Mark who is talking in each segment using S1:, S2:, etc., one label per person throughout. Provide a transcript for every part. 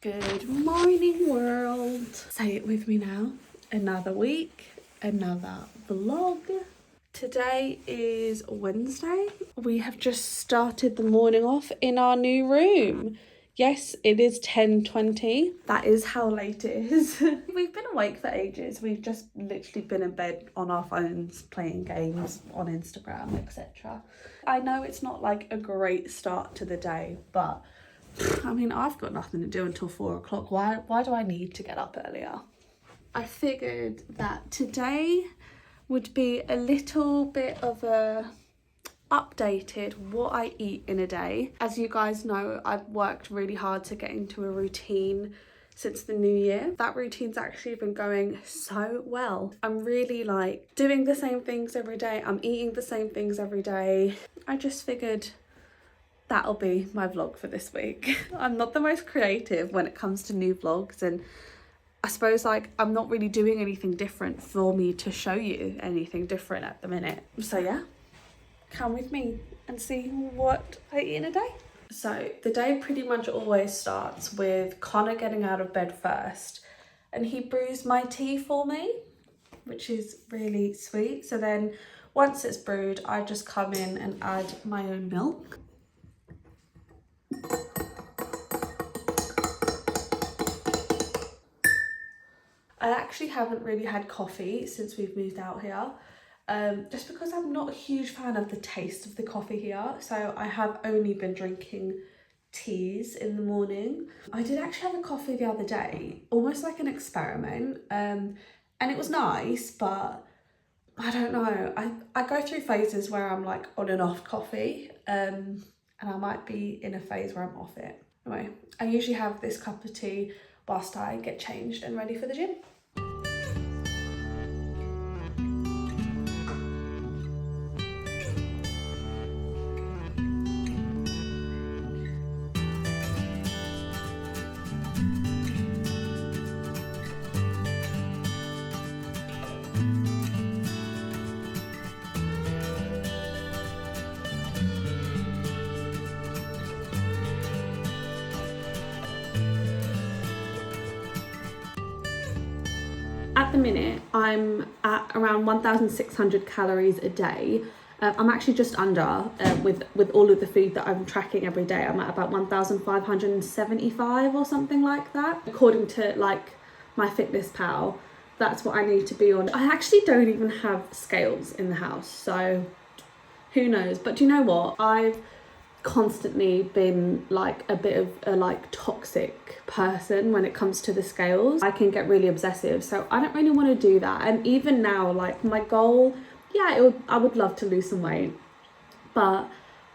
S1: Good morning, world. Say it with me now. Another week, another vlog. Today is Wednesday. We have just started the morning off in our new room. Yes, it is 10:20. That is how late it is. We've been awake for ages. We've just literally been in bed on our phones, playing games on Instagram, etc. I know it's not like a great start to the day, but I mean, I've got nothing to do until 4 o'clock. Why do I need to get up earlier? I figured that today would be a little bit of a updated what I eat in a day. As you guys know, I've worked really hard to get into a routine since the new year. That routine's actually been going so well. I'm really like doing the same things every day. I'm eating the same things every day. I just figured that'll be my vlog for this week. I'm not the most creative when it comes to new vlogs, and I suppose like I'm not really doing anything different for me to show you anything different at the minute. So yeah, come with me and see what I eat in a day. So the day pretty much always starts with Connor getting out of bed first, and he brews my tea for me, which is really sweet. So then once it's brewed, I just come in and add my own milk. I actually haven't really had coffee since we've moved out here, just because I'm not a huge fan of the taste of the coffee here. So I have only been drinking teas in the morning. I did actually have a coffee the other day, almost like an experiment, and it was nice, but I don't know. I go through phases where I'm like on and off coffee, and I might be in a phase where I'm off it. Anyway, I usually have this cup of tea whilst I get changed and ready for the gym. At the minute, I'm at around 1,600 calories a day. I'm actually just under, with all of the food that I'm tracking every day. I'm at about 1,575 or something like that. According to like my fitness pal, that's what I need to be on. I actually don't even have scales in the house, so who knows? But do you know what? I've constantly been like a bit of a like toxic person when it comes to the scales. I can get really obsessive, so I don't really want to do that. And even now, like my goal, yeah, I would love to lose some weight, but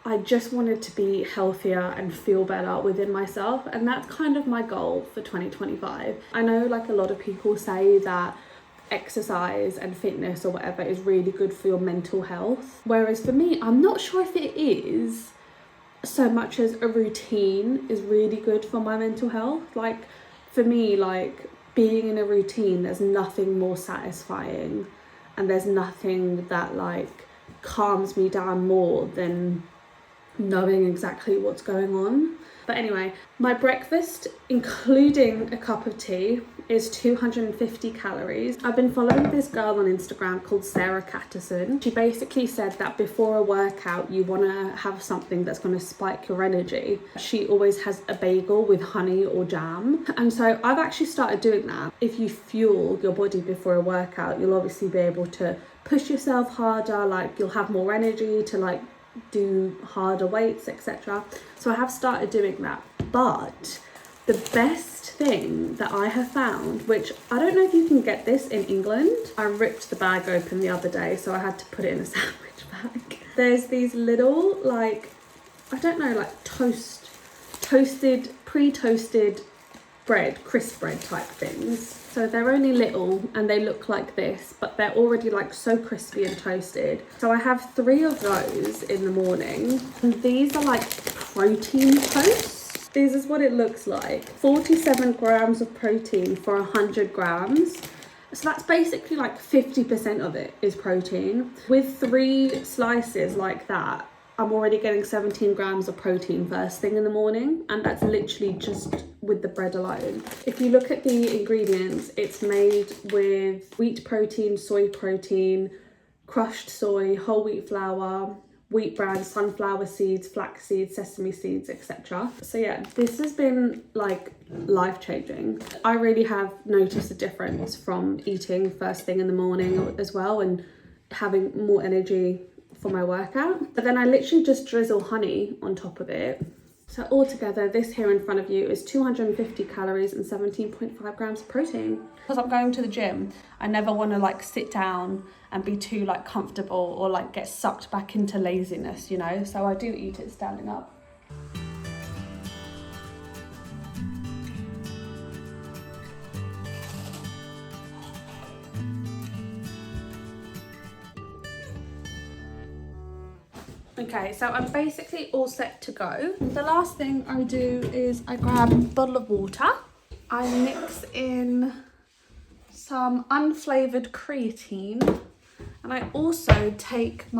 S1: I just wanted to be healthier and feel better within myself, and that's kind of my goal for 2025. I know like a lot of people say that exercise and fitness or whatever is really good for your mental health, whereas for me, I'm not sure if it is so much as a routine is really good for my mental health. Like for me, like being in a routine, there's nothing more satisfying, and there's nothing that like calms me down more than knowing exactly what's going on. But anyway, my breakfast, including a cup of tea, is 250 calories. I've been following this girl on Instagram called Sarah Catterson. She basically said that before a workout, you want to have something that's going to spike your energy. She always has a bagel with honey or jam. And so I've actually started doing that. If you fuel your body before a workout, you'll obviously be able to push yourself harder, like you'll have more energy to like do harder weights, etc. So I have started doing that. But the best thing that I have found, which I don't know if you can get this in England, I ripped the bag open the other day, so I had to put it in a sandwich bag. There's these little like, I don't know, like pre-toasted bread, crisp bread type things. So they're only little and they look like this, but they're already like so crispy and toasted. So I have 3 of those in the morning, and these are like protein toast. This is what it looks like. 47 grams of protein for 100 grams. So that's basically like 50% of it is protein. With 3 slices like that, I'm already getting 17 grams of protein first thing in the morning, and that's literally just with the bread alone. If you look at the ingredients, it's made with wheat protein, soy protein, crushed soy, whole wheat flour, wheat bran, sunflower seeds, flax seeds, sesame seeds, etc. So yeah, this has been like life-changing. I really have noticed a difference from eating first thing in the morning as well, and having more energy for my workout. But then I literally just drizzle honey on top of it. So altogether, this here in front of you is 250 calories and 17.5 grams of protein. Because I'm going to the gym, I never want to like sit down and be too like comfortable or like get sucked back into laziness, you know? So I do eat it standing up. Okay, so I'm basically all set to go. The last thing I do is I grab a bottle of water. I mix in some unflavoured creatine, and I also take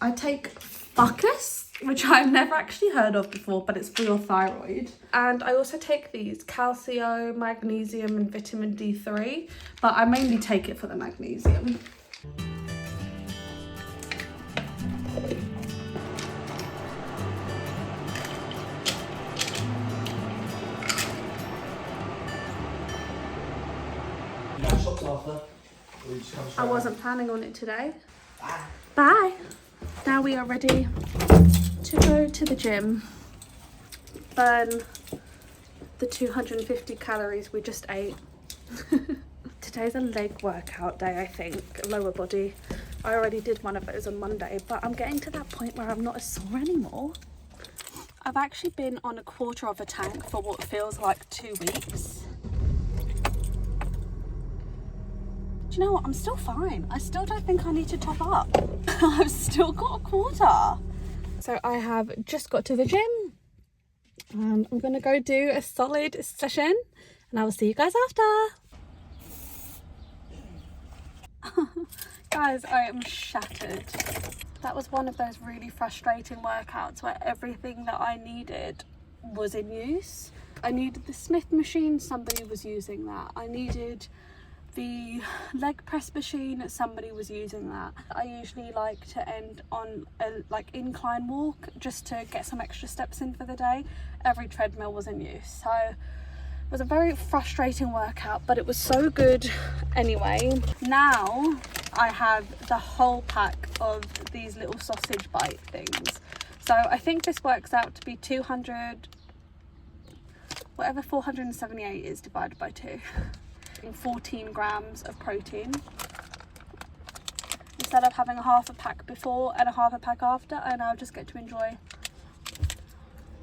S1: Fucus, which I've never actually heard of before, but it's for your thyroid. And I also take these calcium, magnesium and vitamin D3, but I mainly take it for the magnesium. I wasn't planning on it today. Bye. Now we are ready to go to the gym, burn the 250 calories we just ate. Today's a leg workout day, I think, lower body. I already did one of those on Monday, but I'm getting to that point where I'm not as sore anymore. I've actually been on a quarter of a tank for what feels like 2 weeks. Do you know what? I'm still fine. I still don't think I need to top up. I've still got a quarter. So I have just got to the gym and I'm gonna go do a solid session, and I will see you guys after. Guys, I am shattered. That was one of those really frustrating workouts where everything that I needed was in use. I needed the Smith machine, somebody was using that. I needed the leg press machine, somebody was using that. I usually like to end on a incline walk just to get some extra steps in for the day. Every treadmill was in use. So it was a very frustrating workout, but it was so good anyway. Now I have the whole pack of these little sausage bite things. So I think this works out to be 200, whatever 478 is divided by 2. 14 grams of protein. Instead of having a half a pack before and a half a pack after, I now just get to enjoy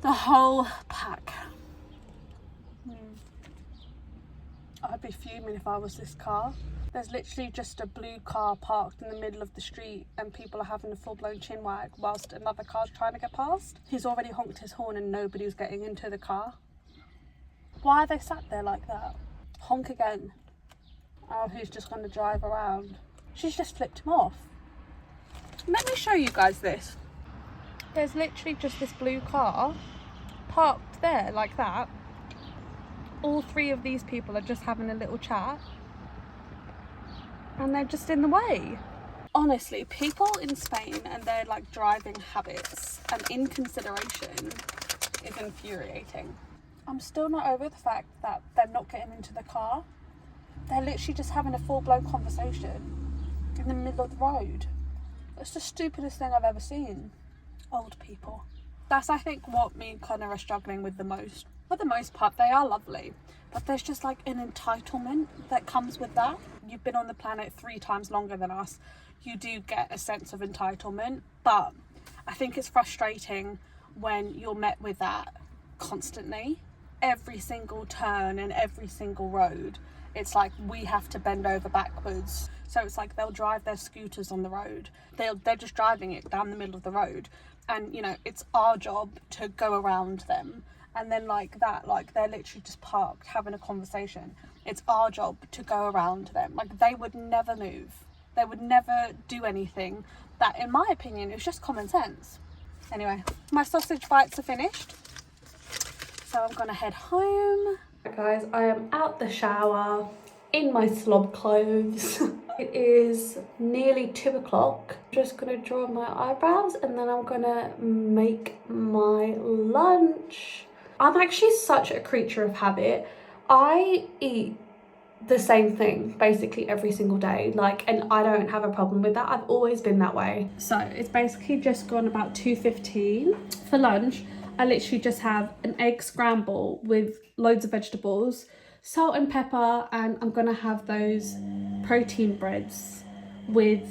S1: the whole pack. I'd be fuming if I was this car. There's literally just a blue car parked in the middle of the street and people are having a full-blown chinwag whilst another car's trying to get past. He's already honked his horn and nobody's getting into the car. Why are they sat there like that? Honk again. Oh, who's just going to drive around? She's just flipped him off. Let me show you guys this. There's literally just this blue car parked there like that. All 3 of these people are just having a little chat and they're just in the way. Honestly, people in Spain and their like driving habits and inconsideration is infuriating. I'm still not over the fact that they're not getting into the car. They're literally just having a full-blown conversation in the middle of the road. It's the stupidest thing I've ever seen. Old people. That's, I think, what me and Connor are struggling with the most. For the most part, they are lovely, but there's just like an entitlement that comes with that. You've been on the planet 3 times longer than us. You do get a sense of entitlement, but I think it's frustrating when you're met with that constantly. Every single turn and every single road, it's like we have to bend over backwards. So it's like they'll drive their scooters on the road. They're just driving it down the middle of the road, and you know it's our job to go around them. And then like that, like they're literally just parked having a conversation. It's our job to go around them. Like they would never move. they would never do anything that, in my opinion, is just common sense. Anyway, my sausage bites are finished, so I'm gonna head home. Right, guys, I am out the shower in my slob clothes. It is nearly 2 o'clock. Just gonna draw my eyebrows and then I'm gonna make my lunch. I'm actually such a creature of habit. I eat the same thing basically every single day, like, and I don't have a problem with that. I've always been that way. So it's basically just gone about 2:15 for lunch. I literally just have an egg scramble with loads of vegetables, salt and pepper, and I'm gonna have those protein breads with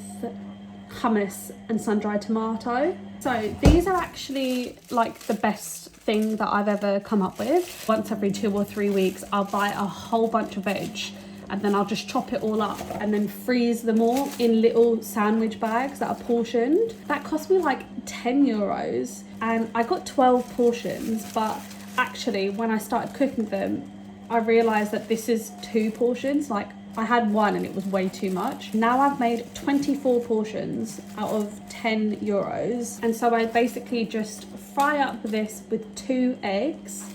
S1: hummus and sun-dried tomato. So these are actually like the best thing that I've ever come up with. Once every 2 or 3 weeks, I'll buy a whole bunch of veg and then I'll just chop it all up and then freeze them all in little sandwich bags that are portioned. That cost me like 10 euros and I got 12 portions, but actually when I started cooking them, I realized that this is 2 portions. Like, I had 1 and it was way too much. Now I've made 24 portions out of 10 euros. And so I basically just fry up this with 2 eggs.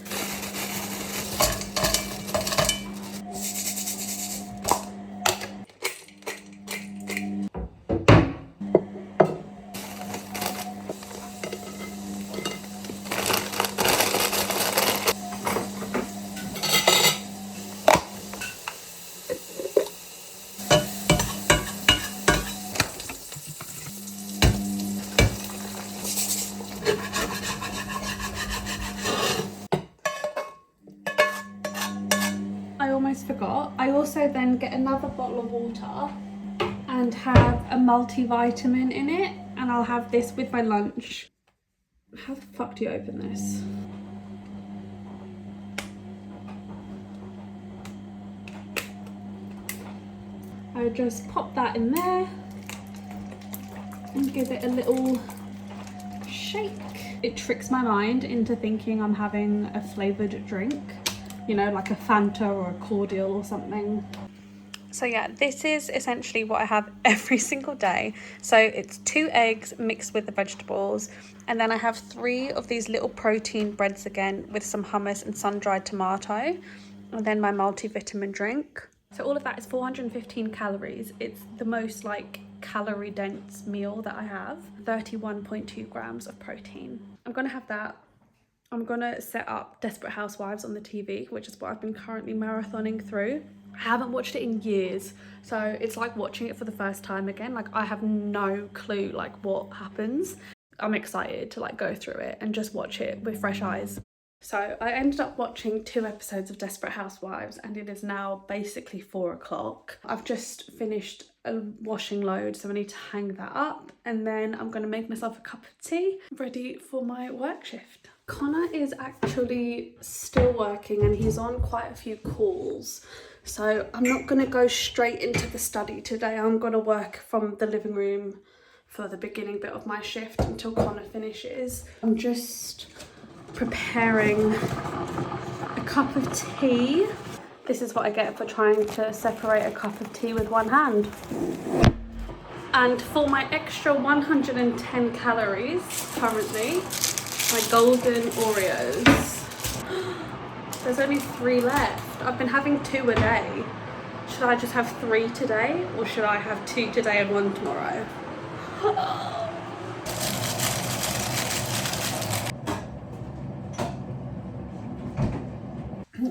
S1: I almost forgot. I also then get another bottle of water and have a multivitamin in it, and I'll have this with my lunch. How the fuck do you open this? I just pop that in there and give it a little shake. It tricks my mind into thinking I'm having a flavoured drink, you know, like a Fanta or a cordial or something. So yeah, this is essentially what I have every single day. So it's 2 eggs mixed with the vegetables, and then I have 3 of these little protein breads again with some hummus and sun-dried tomato, and then my multivitamin drink. So all of that is 415 calories. It's the most like calorie dense meal that I have. 31.2 grams of protein. I'm gonna have that. I'm gonna set up Desperate Housewives on the TV, which is what I've been currently marathoning through. I haven't watched it in years, so it's like watching it for the first time again. Like, I have no clue like what happens. I'm excited to like go through it and just watch it with fresh eyes. So I ended up watching 2 episodes of Desperate Housewives and it is now basically 4 o'clock. I've just finished a washing load, so I need to hang that up, and then I'm gonna make myself a cup of tea ready for my work shift. Connor is actually still working and he's on quite a few calls. So I'm not gonna go straight into the study today. I'm gonna work from the living room for the beginning bit of my shift until Connor finishes. I'm just preparing a cup of tea. This is what I get for trying to separate a cup of tea with one hand. And for my extra 110 calories currently, my golden Oreos. There's only 3 left. I've been having 2 a day. Should I just have 3 today, or should I have 2 today and 1 tomorrow?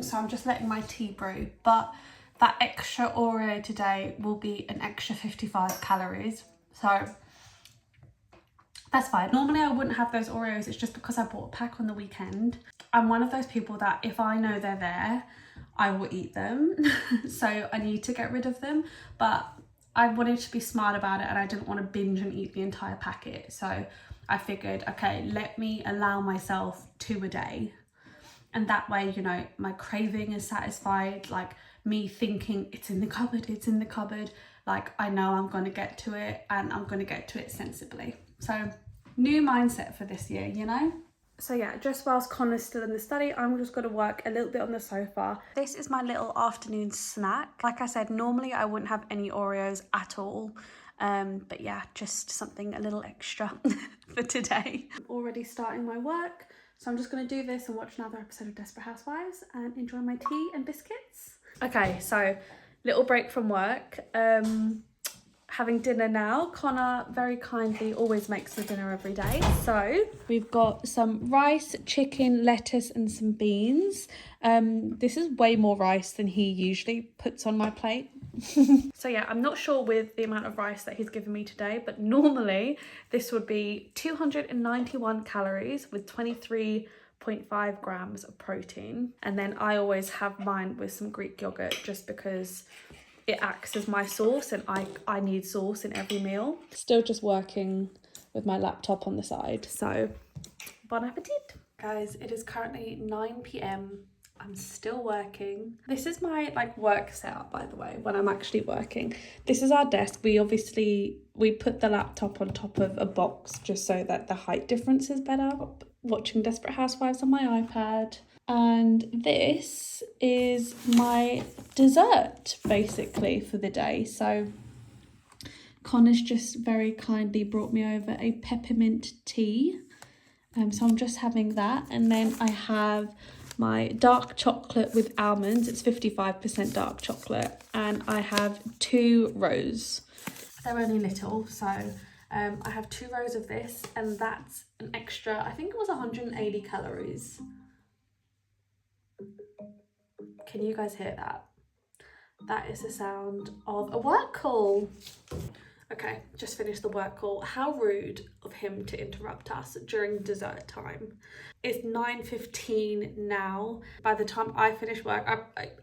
S1: So I'm just letting my tea brew, but that extra Oreo today will be an extra 55 calories. So that's fine. Normally I wouldn't have those Oreos. It's just because I bought a pack on the weekend. I'm one of those people that if I know they're there, I will eat them. So I need to get rid of them. But I wanted to be smart about it and I didn't want to binge and eat the entire packet. So I figured, okay, let me allow myself 2 a day. And that way, you know, my craving is satisfied. Like, me thinking it's in the cupboard, it's in the cupboard. Like, I know I'm going to get to it and I'm going to get to it sensibly. So new mindset for this year, you know? So yeah, just whilst Connor's still in the study, I'm just going to work a little bit on the sofa. This is my little afternoon snack. Like I said, normally I wouldn't have any Oreos at all. But yeah, just something a little extra for today. I'm already starting my work, so I'm just going to do this and watch another episode of Desperate Housewives and enjoy my tea and biscuits. Okay, so little break from work. Having dinner now. Connor very kindly always makes the dinner every day. So we've got some rice, chicken, lettuce and some beans. This is way more rice than he usually puts on my plate. So yeah, I'm not sure with the amount of rice that he's given me today, but normally this would be 291 calories with 23.5 grams of protein. And then I always have mine with some Greek yogurt just because it acts as my sauce and I need sauce in every meal. Still just working with my laptop on the side, so bon appetit. Guys, it is currently 9 p.m. I'm still working. This is my work setup, by the way, when I'm actually working. This is our desk. We put the laptop on top of a box just so that the height difference is better. Watching Desperate Housewives on my iPad. And this is my dessert basically for the day. So Connor's just very kindly brought me over a peppermint tea. So I'm just having that, and then I have my dark chocolate with almonds. It's 55% dark chocolate, and I have 2 rows. They're only little, so I have 2 rows of this, and that's an extra, I think it was 180 calories. Can you guys hear that? That is the sound of a work call. Okay, just finished the work call. How rude of him to interrupt us during dessert time. It's 9:15 now. By the time I finish work,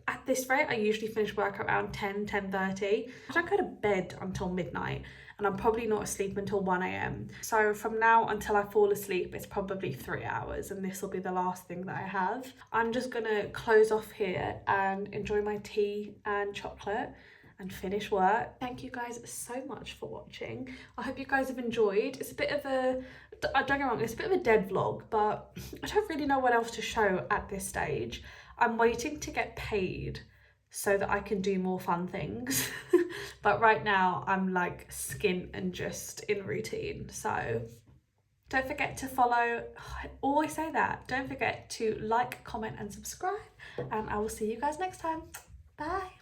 S1: at this rate, I usually finish work around 10:30. I don't go to bed until midnight, and I'm probably not asleep until 1 a.m. So from now until I fall asleep, it's probably 3 hours, and this will be the last thing that I have. I'm just gonna close off here and enjoy my tea and chocolate and finish work. Thank you guys so much for watching. I hope you guys have enjoyed. It's a bit of a, don't get me wrong, it's a bit of a dead vlog, but I don't really know what else to show at this stage. I'm waiting to get paid so that I can do more fun things. But right now I'm like skint and just in routine. So don't forget to follow. I always say that. Don't forget to like, comment and subscribe, and I will see you guys next time. Bye.